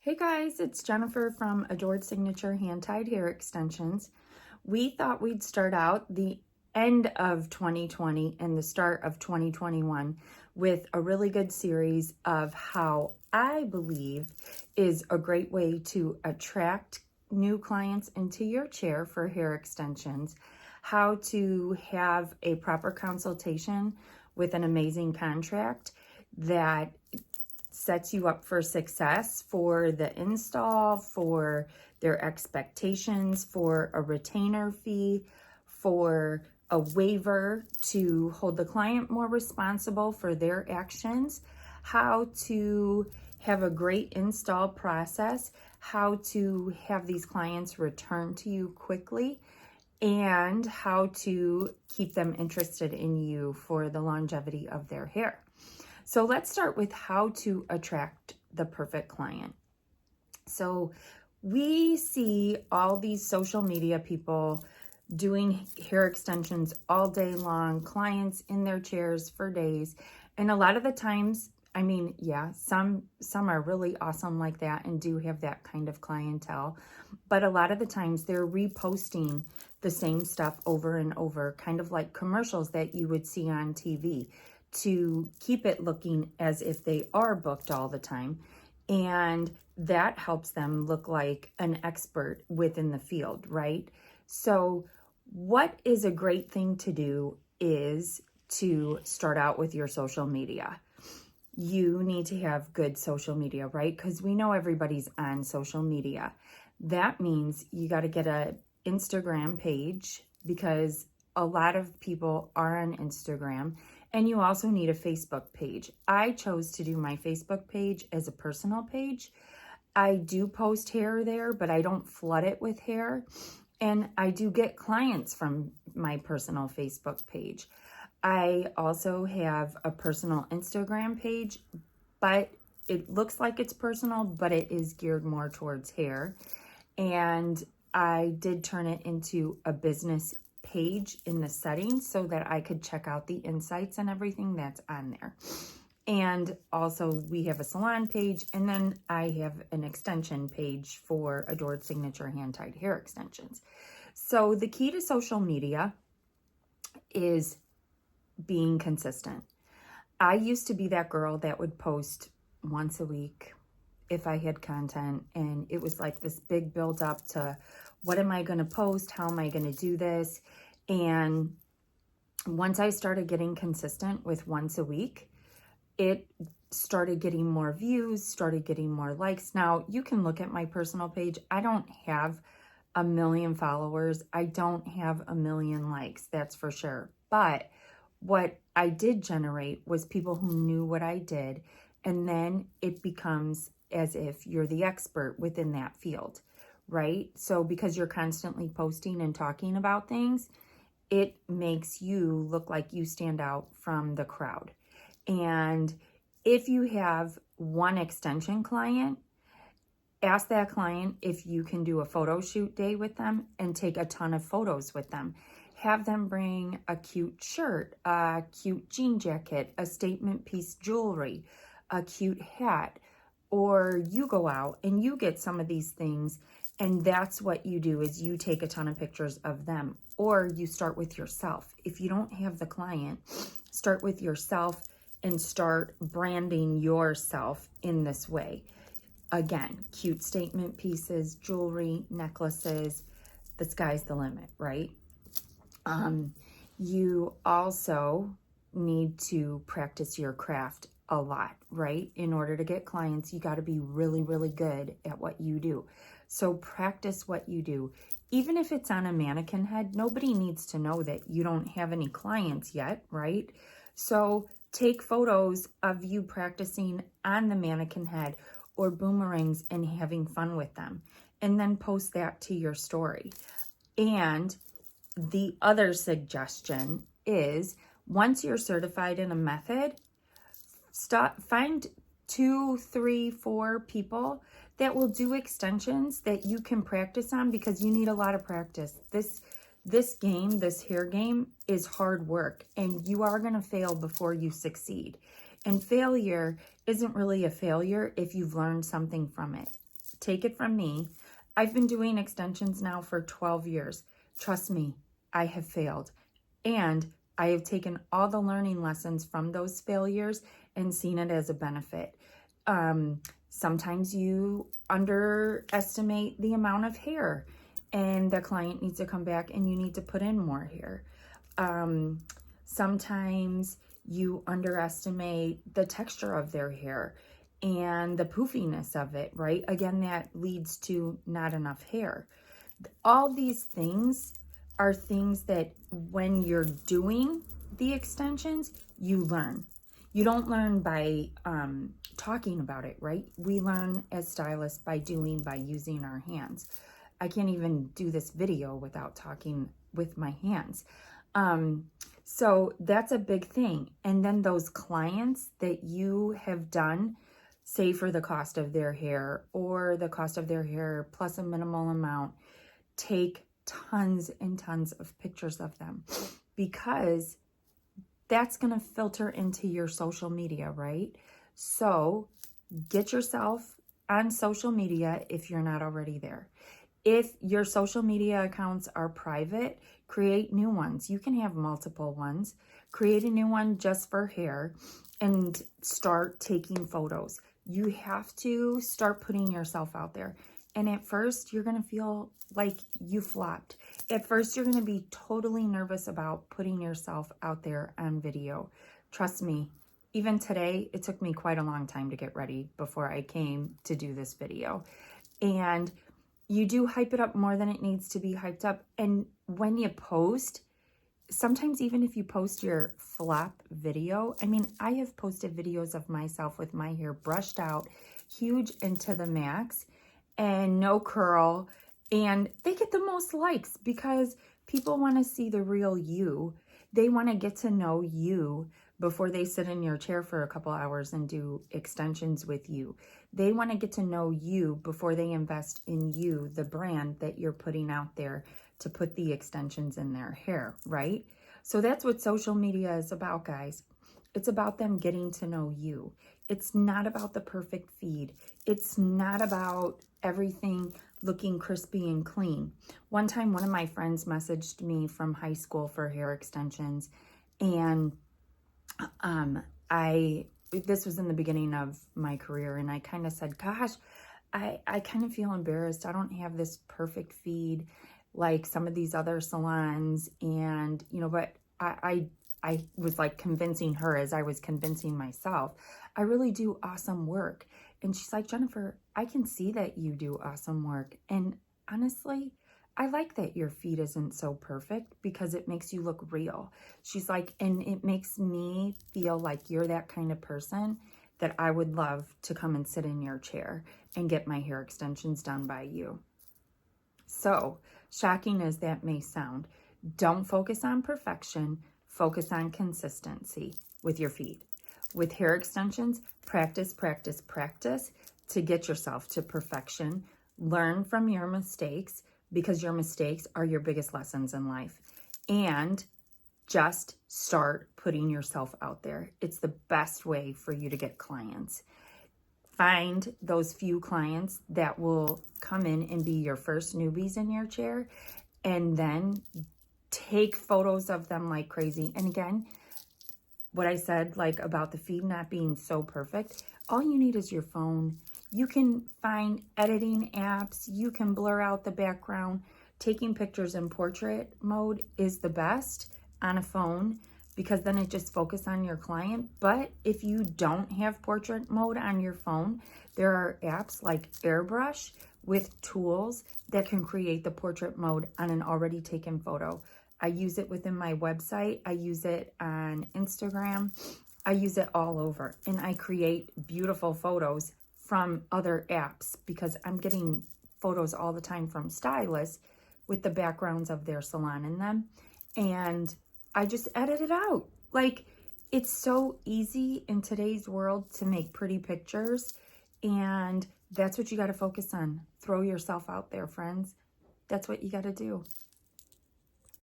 Hey guys, it's Jennifer from Adored Signature Hand-Tied Hair Extensions. We thought we'd start out the end of 2020 and the start of 2021 with a really good series of how I believe is a great way to attract new clients into your chair for hair extensions, how to have a proper consultation with an amazing contract that sets you up for success for the install, for their expectations, for a retainer fee, for a waiver to hold the client more responsible for their actions, how to have a great install process, how to have these clients return to you quickly, and how to keep them interested in you for the longevity of their hair. So let's start with how to attract the perfect client. So we see all these social media people doing hair extensions all day long, clients in their chairs for days. And a lot of the times, some are really awesome like that and do have that kind of clientele. But a lot of the times they're reposting the same stuff over and over, kind of like commercials that you would see on TV, to keep it looking as if they are booked all the time. And that helps them look like an expert within the field, right? So what is a great thing to do is to start out with your social media. You need to have good social media, right? Because we know everybody's on social media. That means you got to get an Instagram page, because a lot of people are on Instagram. And you also need a Facebook page. I chose to do my Facebook page as a personal page. I do post hair there, but I don't flood it with hair. And I do get clients from my personal Facebook page. I also have a personal Instagram page, but it looks like it's personal, but it is geared more towards hair. And I did turn it into a business page in the settings so that I could check out the insights and everything that's on there. And also we have a salon page, and then I have an extension page for Adored Signature Hand-Tied Hair Extensions. So the key to social media is being consistent. I used to be that girl that would post once a week if I had content, and it was like this big build up to what am I going to post? How am I going to do this? And once I started getting consistent with once a week, it started getting more views, started getting more likes. Now, you can look at my personal page. I don't have 1 million followers. I don't have 1 million likes, that's for sure. But what I did generate was people who knew what I did. And then it becomes as if you're the expert within that field, right? So because you're constantly posting and talking about things, it makes you look like you stand out from the crowd. And if you have one extension client, ask that client if you can do a photo shoot day with them and take a ton of photos with them. Have them bring a cute shirt, a cute jean jacket, a statement piece jewelry, a cute hat, or you go out and you get some of these things, and that's what you do, is you take a ton of pictures of them. Or you start with yourself. If you don't have the client, start with yourself and start branding yourself in this way. Again, cute statement pieces, jewelry, necklaces, the sky's the limit, right? You also need to practice your craft a lot, right? In order to get clients, you got to be really, really good at what you do. So practice what you do. Even if it's on a mannequin head, nobody needs to know that you don't have any clients yet, right? So take photos of you practicing on the mannequin head or boomerangs and having fun with them, and then post that to your story. And the other suggestion is, once you're certified in a method, find 2, 3, 4 people that will do extensions that you can practice on, because you need a lot of practice. This game, this hair game, is hard work, and you are going to fail before you succeed. And failure isn't really a failure if you've learned something from it. take it from me. I've been doing extensions now for 12 years. Trust me, I have failed. And I have taken all the learning lessons from those failures and seen it as a benefit. Sometimes you underestimate the amount of hair and the client needs to come back and you need to put in more hair. Sometimes you underestimate the texture of their hair and the poofiness of it, right? Again, that leads to not enough hair. All these things are things that when you're doing the extensions, you learn. You don't learn by talking about it, right? We learn as stylists by doing, by using our hands. I can't even do this video without talking with my hands. So that's a big thing. And then those clients that you have done, say for the cost of their hair or the cost of their hair plus a minimal amount, take tons and tons of pictures of them because that's going to filter into your social media, right? So get yourself on social media if you're not already there. If your social media accounts are private, create new ones. You can have multiple ones. Create a new one just for hair and start taking photos. You have to start putting yourself out there. And at first, you're going to feel like you flopped. At first, you're going to be totally nervous about putting yourself out there on video. Trust me, even today, it took me quite a long time to get ready before I came to do this video. And you do hype it up more than it needs to be hyped up. And when you post, sometimes even if you post your flop video, I mean, I have posted videos of myself with my hair brushed out, huge and to the max, and no curl, and they get the most likes because people want to see the real you. They want to get to know you before they sit in your chair for a couple hours and do extensions with you. They want to get to know you before they invest in you, the brand that you're putting out there to put the extensions in their hair, right? So that's what social media is about, guys. It's about them getting to know you. It's not about the perfect feed. It's not about everything looking crispy and clean. One time, one of my friends messaged me from high school for hair extensions, and this was in the beginning of my career, and I kind of said, gosh, I kind of feel embarrassed. I don't have this perfect feed like some of these other salons, and, you know, but I was like convincing her as I was convincing myself, I really do awesome work. And she's like, Jennifer, I can see that you do awesome work. And honestly, I like that your feed isn't so perfect because it makes you look real. She's like, and it makes me feel like you're that kind of person that I would love to come and sit in your chair and get my hair extensions done by you. So, shocking as that may sound, don't focus on perfection, focus on consistency with your feed. With hair extensions, practice, practice, practice to get yourself to perfection. Learn from your mistakes because your mistakes are your biggest lessons in life. And just start putting yourself out there. It's the best way for you to get clients. Find those few clients that will come in and be your first newbies in your chair, and then take photos of them like crazy. And again, what I said like about the feed not being so perfect, all you need is your phone. You can find editing apps. You can blur out the background. Taking pictures in portrait mode is the best on a phone because then it just focuses on your client. But if you don't have portrait mode on your phone, there are apps like Airbrush with tools that can create the portrait mode on an already taken photo. I use it within my website. I use it on Instagram. I use it all over. And I create beautiful photos from other apps because I'm getting photos all the time from stylists with the backgrounds of their salon in them. And I just edit it out. Like, it's so easy in today's world to make pretty pictures. And that's what you got to focus on. Throw yourself out there, friends. That's what you got to do.